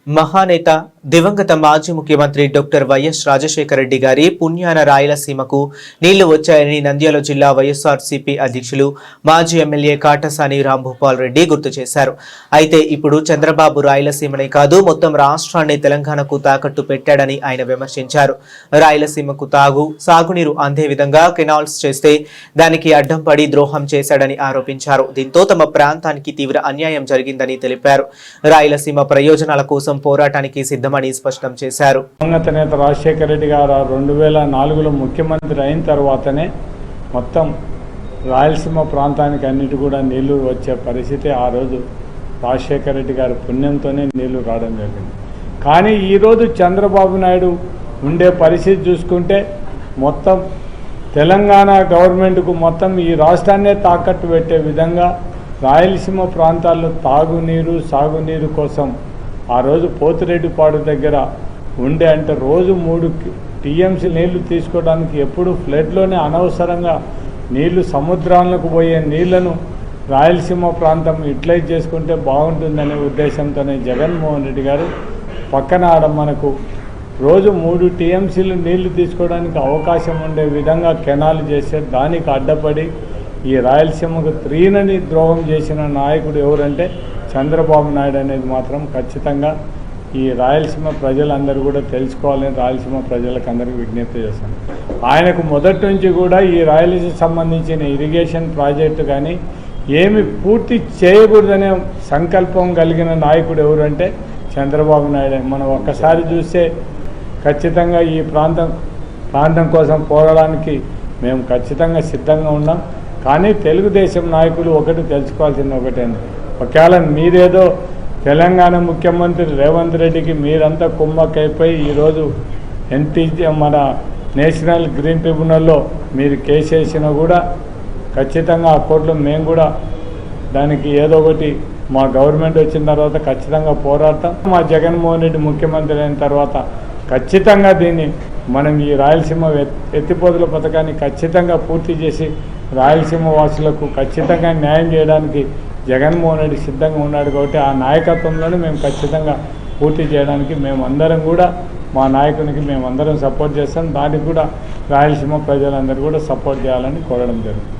మహానేత దివంగత మాజీ ముఖ్యమంత్రి డాక్టర్ వైఎస్ రాజశేఖర రెడ్డి గారి పుణ్యాన రాయలసీమకు నీళ్లు వచ్చాయని నంద్యాల జిల్లా వైఎస్ఆర్సీపీ అధ్యక్షులు మాజీ ఎమ్మెల్యే కాటసాని రాంభూపాల్ రెడ్డి గుర్తు చేశారు. అయితే ఇప్పుడు చంద్రబాబు రాయలసీమనే కాదు మొత్తం రాష్ట్రాన్ని తెలంగాణకు తాకట్టు పెట్టాడని ఆయన విమర్శించారు. రాయలసీమకు సాగునీరు అందే విధంగా కెనాల్స్ చేస్తే దానికి అడ్డం పడి ద్రోహం చేశాడని ఆరోపించారు. దీంతో తమ ప్రాంతానికి తీవ్ర అన్యాయం జరిగిందని తెలిపారు. రాయలసీమ ప్రయోజనాల కోసం పోరాటానికి సిద్ధమని స్పష్టం చేశారు. నేత రాజశేఖర రెడ్డి గారు 2004లో ముఖ్యమంత్రి అయిన తర్వాతనే మొత్తం రాయలసీమ ప్రాంతానికి అన్నిటి కూడా నీళ్లు వచ్చే పరిస్థితి ఆ రోజు రాజశేఖర రెడ్డి గారి పుణ్యంతోనే నీళ్లు రావడం జరిగింది. కానీ ఈరోజు చంద్రబాబు నాయుడు ఉండే పరిస్థితి చూసుకుంటే మొత్తం తెలంగాణ గవర్నమెంట్కు మొత్తం ఈ రాష్ట్రాన్నే తాకట్టు పెట్టే విధంగా రాయలసీమ ప్రాంతాల్లో తాగునీరు సాగునీరు కోసం ఆ రోజు పోతిరెడ్డిపాడు దగ్గర ఉండే అంటే రోజు 3 టీఎంసీ నీళ్లు తీసుకోవడానికి ఎప్పుడు ఫ్లడ్లోనే అనవసరంగా నీళ్లు సముద్రాలకు పోయే నీళ్లను రాయలసీమ ప్రాంతం యూటిలైజ్ చేసుకుంటే బాగుంటుందనే ఉద్దేశంతోనే జగన్మోహన్ రెడ్డి గారు పక్కన ఆడ మనకు రోజు 3 టీఎంసీలు నీళ్లు తీసుకోవడానికి అవకాశం ఉండే విధంగా కెనాల్ చేస్తే దానికి అడ్డపడి ఈ రాయలసీమకు త్రీనని ద్రోహం చేసిన నాయకుడు ఎవరంటే చంద్రబాబు నాయుడు అనేది మాత్రం ఖచ్చితంగా ఈ రాయలసీమ ప్రజలందరూ కూడా తెలుసుకోవాలని రాయలసీమ ప్రజలకు అందరికీ విజ్ఞప్తి చేస్తాను. ఆయనకు మొదటి నుంచి కూడా ఈ రాయలసీమకు సంబంధించిన ఇరిగేషన్ ప్రాజెక్టు కానీ ఏమి పూర్తి చేయకూడదనే సంకల్పం కలిగిన నాయకుడు ఎవరంటే చంద్రబాబు నాయుడు. మనం ఒక్కసారి చూస్తే ఖచ్చితంగా ఈ ప్రాంతం కోసం పోరాడానికి మేము ఖచ్చితంగా సిద్ధంగా ఉన్నాం. కానీ తెలుగుదేశం నాయకులు ఒకటి తెలుసుకోవాల్సింది ఒకటేంది, ఒకవేళ మీరేదో తెలంగాణ ముఖ్యమంత్రి రేవంత్ రెడ్డికి మీరంతా కుమ్మక్కైపోయి ఈరోజు మన నేషనల్ గ్రీన్ ట్రిబ్యునల్లో మీరు కేసు వేసినా కూడా ఖచ్చితంగా ఆ కోర్టులో మేము కూడా దానికి ఏదో ఒకటి మా గవర్నమెంట్ వచ్చిన తర్వాత ఖచ్చితంగా పోరాడతాం. మా జగన్మోహన్ రెడ్డి ముఖ్యమంత్రి అయిన తర్వాత ఖచ్చితంగా దీన్ని మనం ఈ రాయలసీమ ఎత్తిపోతల పథకాన్ని ఖచ్చితంగా పూర్తి చేసి రాయలసీమ వాసులకు ఖచ్చితంగా న్యాయం చేయడానికి జగన్మోహన్ రెడ్డి సిద్ధంగా ఉన్నాడు. కాబట్టి ఆ నాయకత్వంలోనే మేము ఖచ్చితంగా పూర్తి చేయడానికి మేమందరం కూడా మా నాయకునికి మేమందరం సపోర్ట్ చేస్తాం. దానికి కూడా రాయలసీమ ప్రజలందరూ కూడా సపోర్ట్ చేయాలని కోరడం జరుగుతుంది.